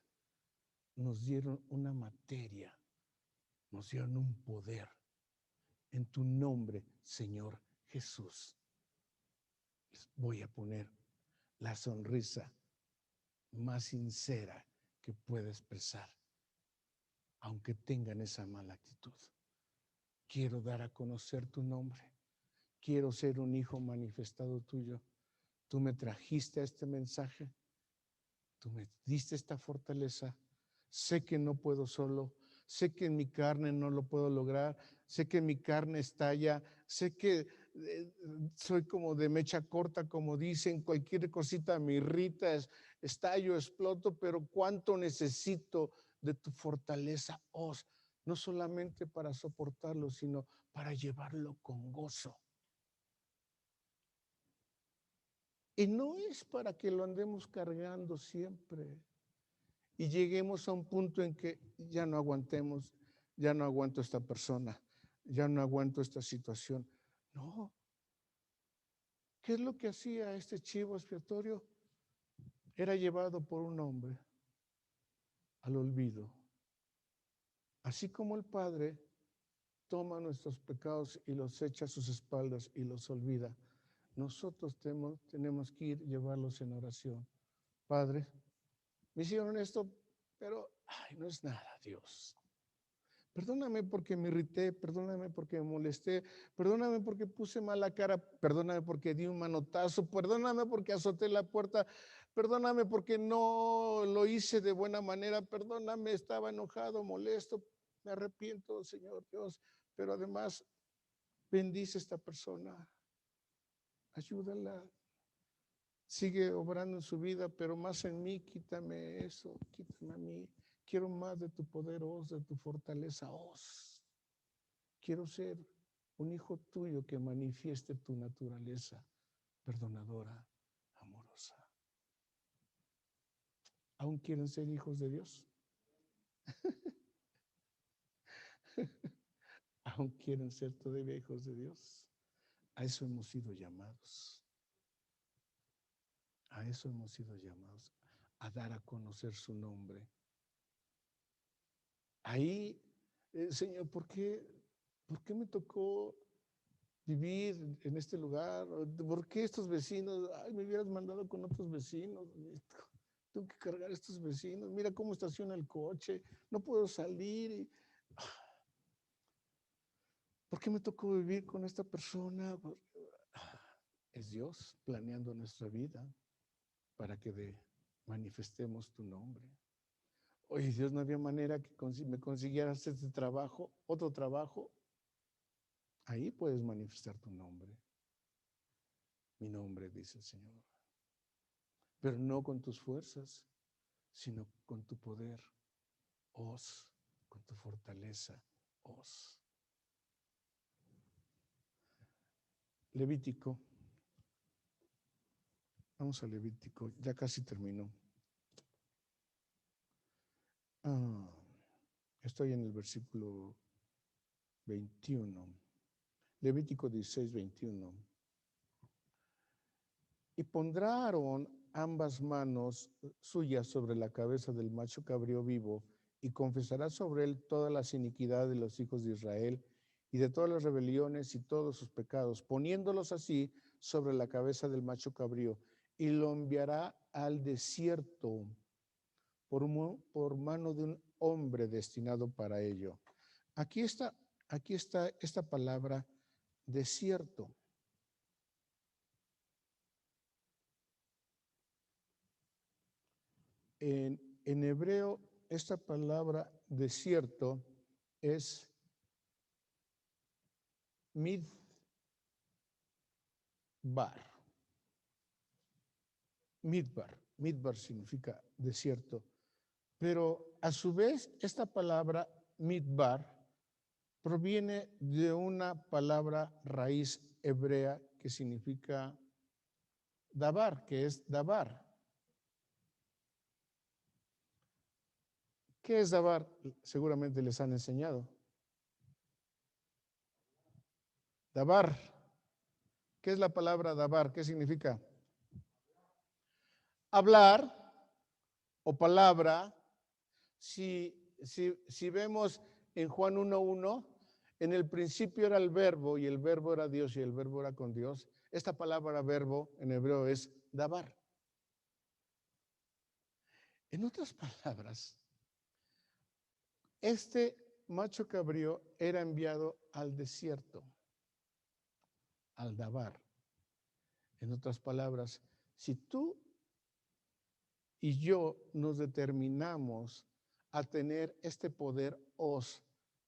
nos dieron una materia, nos dieron un poder. En tu nombre, Señor Jesús, les voy a poner la sonrisa más sincera que pueda expresar, aunque tengan esa mala actitud. Quiero dar a conocer tu nombre. Quiero ser un hijo manifestado tuyo. Tú me trajiste a este mensaje. Tú me diste esta fortaleza. Sé que no puedo solo. Sé que en mi carne no lo puedo lograr. Sé que mi carne estalla. Sé que soy como de mecha corta, como dicen. Cualquier cosita me irrita, estallo, exploto. Pero cuánto necesito de tu fortaleza, no solamente para soportarlo, sino para llevarlo con gozo. Y no es para que lo andemos cargando siempre y lleguemos a un punto en que ya no aguantemos, ya no aguanto esta persona, ya no aguanto esta situación. No. ¿Qué es lo que hacía este chivo expiatorio? Era llevado por un hombre al olvido. Así como el Padre toma nuestros pecados y los echa a sus espaldas y los olvida, nosotros tenemos que llevarlos en oración. Padre, me hicieron esto, pero no es nada, Dios. Perdóname porque me irrité, perdóname porque me molesté, perdóname porque puse mala cara, perdóname porque di un manotazo, perdóname porque azoté la puerta, perdóname porque no lo hice de buena manera, perdóname, estaba enojado, molesto, me arrepiento, Señor Dios, pero además bendice a esta persona, ayúdala, sigue obrando en su vida, pero más en mí, quítame eso, quítame a mí. Quiero más de tu poder, de tu fortaleza, Quiero ser un hijo tuyo que manifieste tu naturaleza perdonadora, amorosa. ¿Aún quieren ser hijos de Dios? ¿Aún quieren ser todavía hijos de Dios? A eso hemos sido llamados. A eso hemos sido llamados, a dar a conocer su nombre. Ahí, Señor, ¿por qué me tocó vivir en este lugar? ¿Por qué estos vecinos? Ay, me hubieras mandado con otros vecinos. Tengo que cargar a estos vecinos. Mira cómo estaciona el coche. No puedo salir. ¿Por qué me tocó vivir con esta persona? Es Dios planeando nuestra vida para que manifestemos tu nombre. Oye, Dios, no había manera que me consiguieras este trabajo, otro trabajo. Ahí puedes manifestar tu nombre. Mi nombre, dice el Señor. Pero no con tus fuerzas, sino con tu poder. Con tu fortaleza. Levítico. Vamos a Levítico. Ya casi terminó. Estoy en el versículo 21. Levítico 16, 21. Y pondrá Aarón ambas manos suyas sobre la cabeza del macho cabrío vivo y confesará sobre él todas las iniquidades de los hijos de Israel y de todas las rebeliones y todos sus pecados, poniéndolos así sobre la cabeza del macho cabrío, y lo enviará al desierto por mano de un hombre destinado para ello. Aquí está esta palabra desierto. En hebreo, esta palabra desierto es midbar. Midbar significa desierto. Pero a su vez, esta palabra midbar proviene de una palabra raíz hebrea que significa dabar, que es dabar. ¿Qué es dabar? Seguramente les han enseñado. Dabar. ¿Qué es la palabra dabar? ¿Qué significa? Hablar o palabra. Si vemos en Juan 1:1, en el principio era el verbo y el verbo era Dios y el verbo era con Dios. Esta palabra verbo en hebreo es dabar. En otras palabras, este macho cabrío era enviado al desierto, al dabar. En otras palabras, si tú y yo nos determinamos a tener este poder os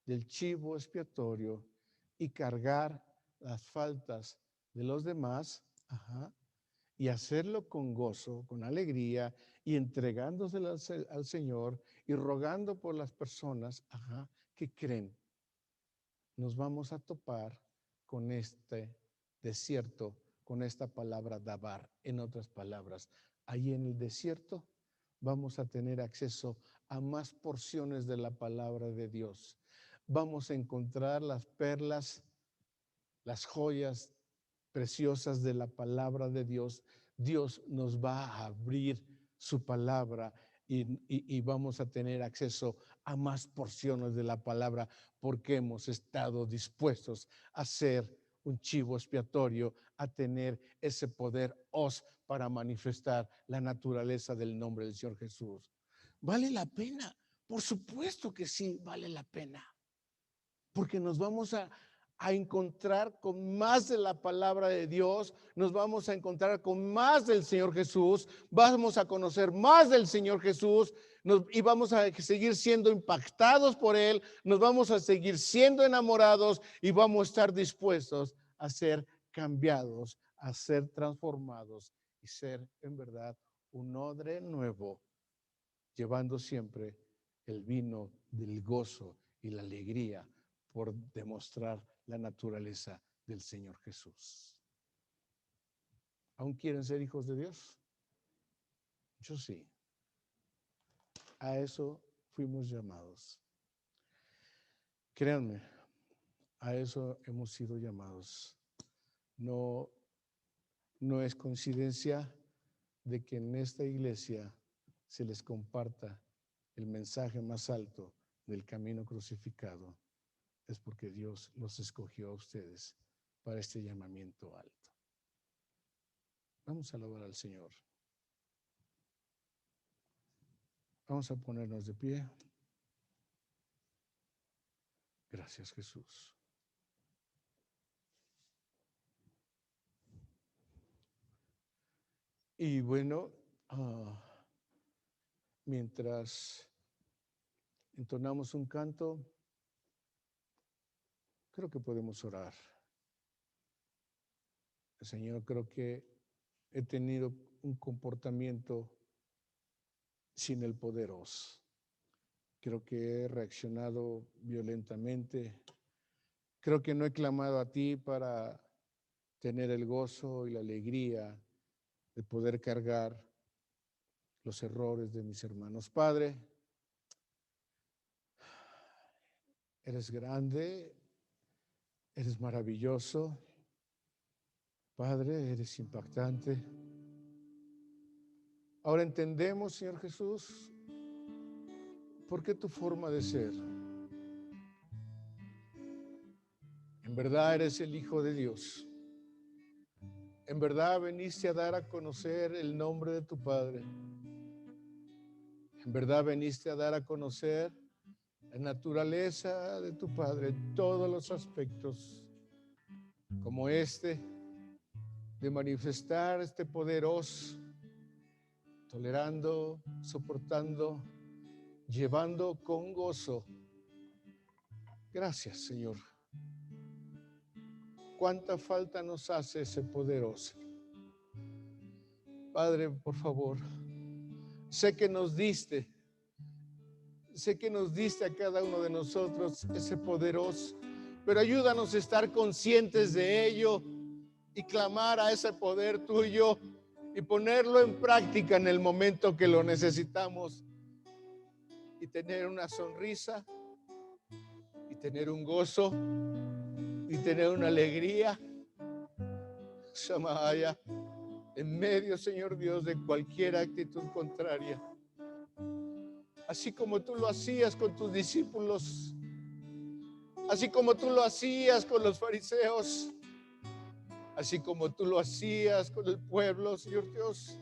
del chivo expiatorio y cargar las faltas de los demás, y hacerlo con gozo, con alegría y entregándoselo al Señor y rogando por las personas que creen, nos vamos a topar con este desierto, con esta palabra dabar. En otras palabras, ahí en el desierto vamos a tener acceso a más porciones de la palabra de Dios. Vamos a encontrar las perlas, las joyas preciosas de la palabra de Dios. Dios nos va a abrir su palabra y vamos a tener acceso a más porciones de la palabra porque hemos estado dispuestos a ser un chivo expiatorio, a tener ese poder para manifestar la naturaleza del nombre del Señor Jesús. ¿Vale la pena? Por supuesto que sí, vale la pena. Porque nos vamos a encontrar con más de la palabra de Dios, nos vamos a encontrar con más del Señor Jesús, vamos a conocer más del Señor Jesús y vamos a seguir siendo impactados por Él, nos vamos a seguir siendo enamorados y vamos a estar dispuestos a ser cambiados, a ser transformados y ser en verdad un odre nuevo, llevando siempre el vino del gozo y la alegría por demostrar la naturaleza del Señor Jesús. ¿Aún quieren ser hijos de Dios? Yo sí. A eso fuimos llamados. Créanme, a eso hemos sido llamados. No es coincidencia de que en esta iglesia se les comparta el mensaje más alto del camino crucificado. Es porque Dios los escogió a ustedes para este llamamiento alto. Vamos a alabar al Señor. Vamos a ponernos de pie. Gracias, Jesús. Y bueno, mientras entonamos un canto, creo que podemos orar. Señor, creo que he tenido un comportamiento sin el poderoso. Creo que he reaccionado violentamente. Creo que no he clamado a ti para tener el gozo y la alegría de poder cargar los errores de mis hermanos. Padre, Eres grande, eres maravilloso. Padre, eres impactante. Ahora entendemos, Señor Jesús, por qué tu forma de ser. En verdad eres el Hijo de Dios. En verdad veniste a dar a conocer el nombre de tu Padre. En verdad veniste a dar a conocer la naturaleza de tu Padre en todos los aspectos, como este, de manifestar este poderoso, tolerando, soportando, llevando con gozo. Gracias, Señor. ¿Cuánta falta nos hace ese poderoso? Padre, por favor, sé que nos diste a cada uno de nosotros ese poderoso, pero ayúdanos a estar conscientes de ello y clamar a ese poder tuyo y ponerlo en práctica en el momento que lo necesitamos y tener una sonrisa y tener un gozo y tener una alegría, Shamaya, en medio, Señor Dios, de cualquier actitud contraria. Así como tú lo hacías con tus discípulos, así como tú lo hacías con los fariseos, así como tú lo hacías con el pueblo, Señor Dios.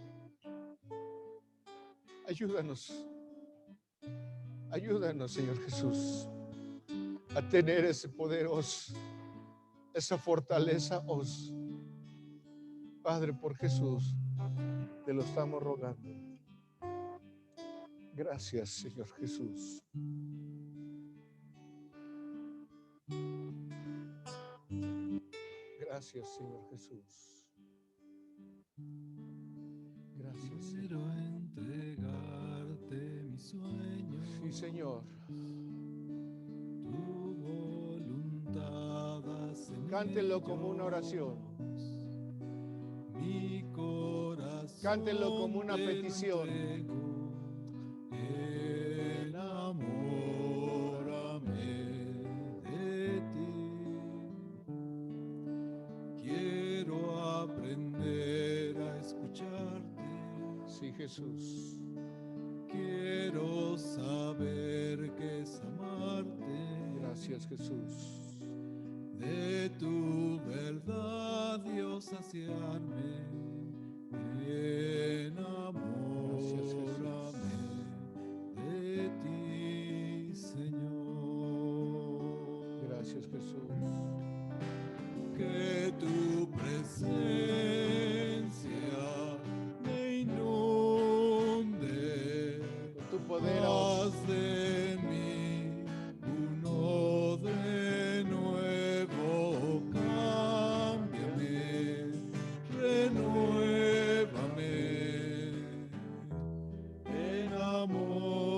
Ayúdanos, Señor Jesús, a tener ese poderoso, esa fortaleza, Padre, por Jesús, te lo estamos rogando. Gracias, Señor Jesús. Gracias, Señor Jesús. Gracias, Señor. Quiero entregarte mis sueños. Sí, Señor. Tu voluntad hace en Cántelo como una oración. Mi corazón. Cántelo como una petición. Enamórame de ti. Quiero aprender a escucharte. Sí, Jesús. Quiero saber qué es amarte. Gracias, Jesús. De tu verdad, Dios, saciarme. Enamórame de ti, Señor. Gracias, Jesús. Que tu presencia me inunde. Con tu poder, haz de mí uno de nuevo. Cámbiame, renuévame, enamórame,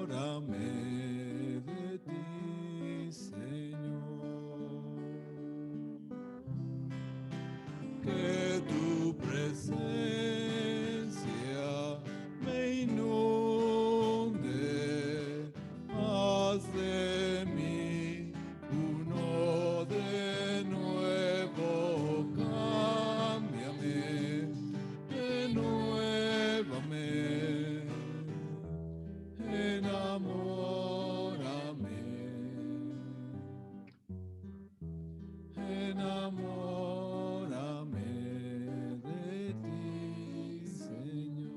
enamórame de ti, Señor. Que tu presencia me inunde, haz de mí uno de nuevo. Cámbiame, renuévame, enamórame, enamórame de ti, Señor.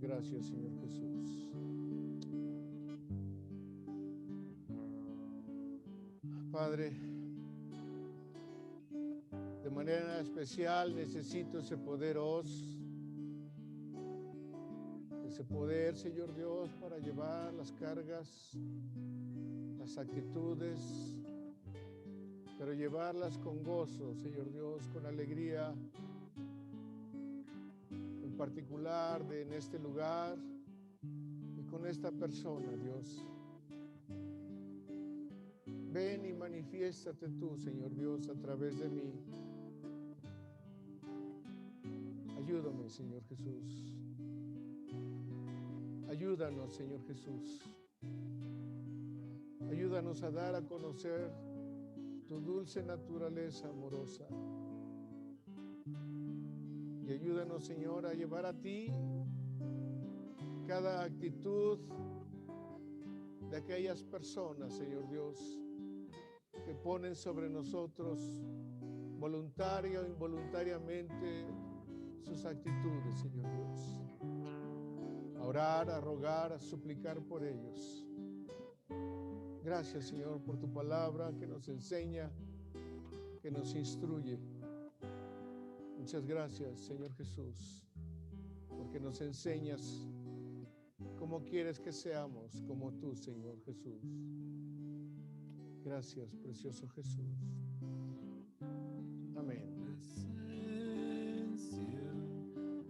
Gracias, Señor Jesús. Padre, de manera especial necesito ese poder, ese poder, Señor Dios, para llevar las cargas, las actitudes, pero llevarlas con gozo, Señor Dios, con alegría, en particular en este lugar y con esta persona, Dios. Ven y manifiéstate tú, Señor Dios, a través de mí. Ayúdame, Señor Jesús. Ayúdanos, Señor Jesús. Ayúdanos a dar a conocer tu dulce naturaleza amorosa. Y ayúdanos, Señor, a llevar a ti cada actitud de aquellas personas, Señor Dios, que ponen sobre nosotros voluntaria o involuntariamente sus actitudes, Señor Dios. A orar, a rogar, a suplicar por ellos. Gracias, Señor, por tu palabra que nos enseña, que nos instruye. Muchas gracias, Señor Jesús, porque nos enseñas cómo quieres que seamos, como tú, Señor Jesús. Gracias, precioso Jesús. Amén. Presencia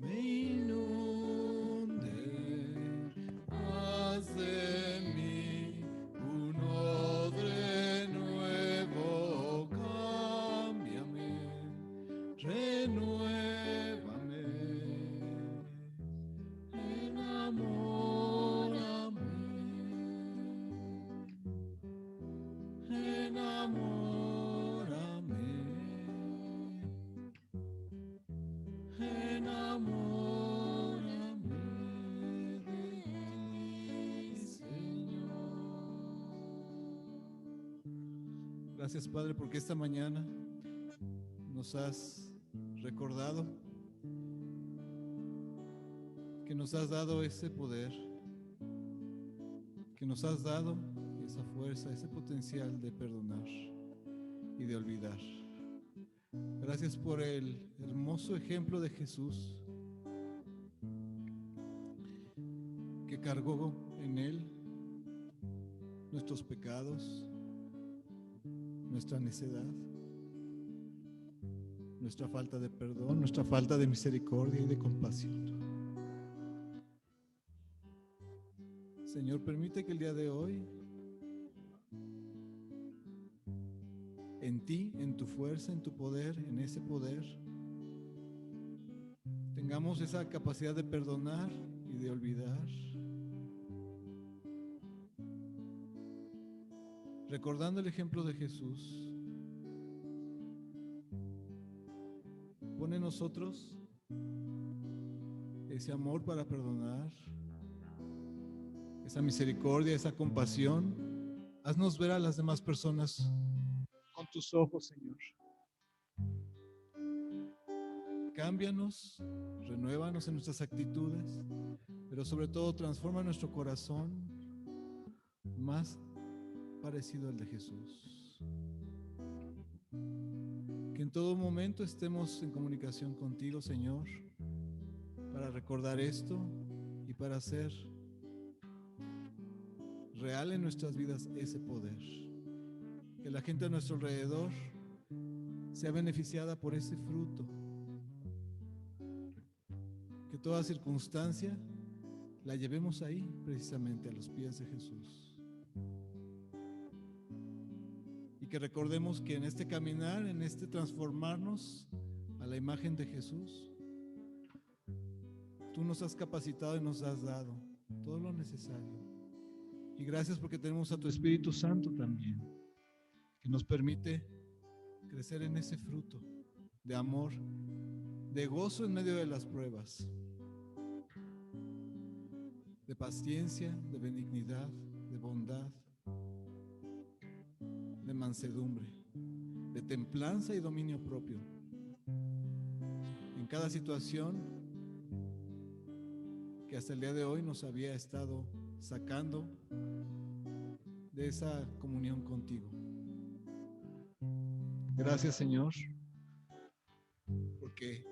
me inunde, haz de mí un odre nuevo, cámbiame, renuévame, enamórame, enamórame, enamórame de ti, Señor. Gracias, Padre, porque esta mañana nos has recordado que nos has dado ese poder, que nos has dado esa fuerza, ese potencial de perdonar y de olvidar. Gracias por el hermoso ejemplo de Jesús, que cargó en él nuestros pecados, nuestra necedad, nuestra falta de perdón, nuestra falta de misericordia y de compasión. Señor, permite que el día de hoy, en ti, en tu fuerza, en tu poder, en ese poder, tengamos esa capacidad de perdonar y de olvidar, recordando el ejemplo de Jesús. Pone en nosotros ese amor para perdonar, esa misericordia, esa compasión. Haznos ver a las demás personas con tus ojos, Señor. Cámbianos, renuévanos en nuestras actitudes, pero sobre todo transforma nuestro corazón más parecido al de Jesús. Que en todo momento estemos en comunicación contigo, Señor, para recordar esto y para hacer real en nuestras vidas ese poder. Que la gente a nuestro alrededor sea beneficiada por ese fruto. Que toda circunstancia la llevemos ahí, precisamente a los pies de Jesús. Y que recordemos que en este caminar, en este transformarnos a la imagen de Jesús, tú nos has capacitado y nos has dado todo lo necesario. Y gracias porque tenemos a tu Espíritu Santo también, que nos permite crecer en ese fruto de amor, de gozo en medio de las pruebas, de paciencia, de benignidad, de bondad, de mansedumbre, de templanza y dominio propio. En cada situación que hasta el día de hoy nos había estado sacando de esa comunión contigo. Gracias, Señor, porque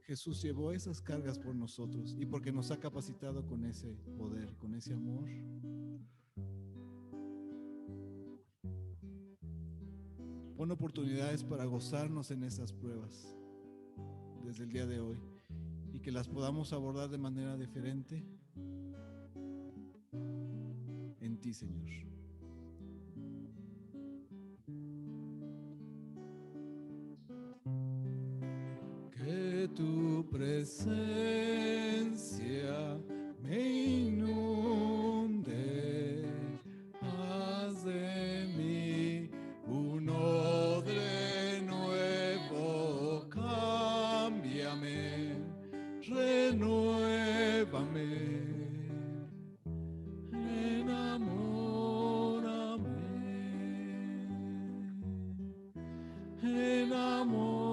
Jesús llevó esas cargas por nosotros y porque nos ha capacitado con ese poder, con ese amor. Pon oportunidades para gozarnos en esas pruebas desde el día de hoy y que las podamos abordar de manera diferente en ti, Señor. Que presencia me inunde, haz de mí un odre nuevo, cámbiame, renuévame, enamórame, enamórame.